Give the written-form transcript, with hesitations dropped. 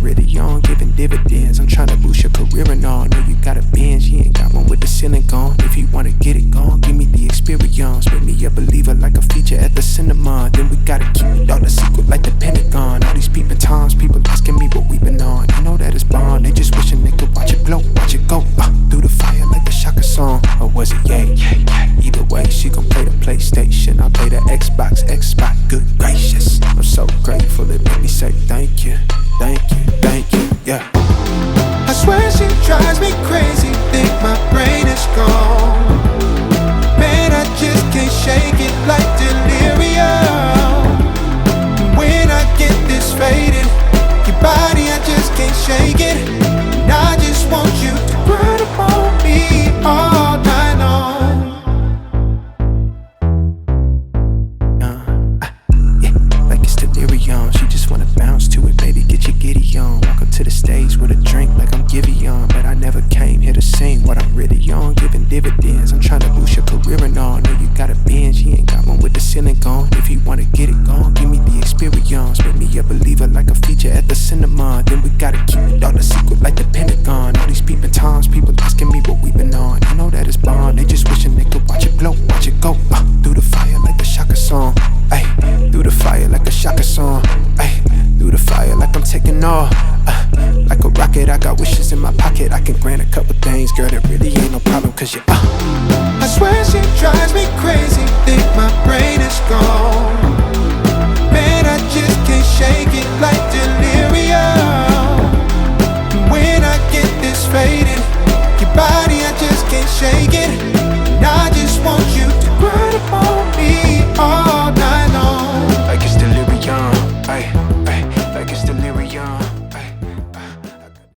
really on, giving dividends. I'm tryna boost your career and all. Know you got a Benz, you ain't got one with the ceiling gone. If you wanna get it gone, give me the experience. Make me a believer like a feature at the cinema. Then we gotta keep it all a secret like the Pentagon. All these peeping times, people asking me what we been on. You know that it's bond, they just wishing they could watch it glow, watch it go through the fire like the Shaka song. Or was it yay? Either way, she gon' play the PlayStation, I play the Xbox, good gracious. I'm so grateful, it made me say thank you, thank you, thank you, yeah. I swear she drives me crazy, think my brain is gone. Man, I just can't shake it like delirium. When I get this faded, your body, I just can't shake it. And I just want you to run upon me all night long. Like it's delirium, she just wanna bounce to it, baby, get your giddy on. Walk up to the stage with a drink like I'm Giveon. But I never came here to sing what I'm really on, giving dividends. I'm tryna boost your career and all. Know you got a Benz, you ain't got one with the ceiling gone. If you wanna get it gone, give me the experience. Make me a believer like a feature at the cinema. Then we gotta keep it all a secret like the Pentagon. All these peeping times, people asking me what we been on. You know that it's bond, they just wishing they could watch it glow, watch it go through the fire like the Shaka song. Ay, through the fire like a Shaka song. Ay, through the fire like I'm taking off. Like a rocket, I got wishes in my pocket. I can grant a couple things, girl, that really ain't no problem. Cause you I swear she drives me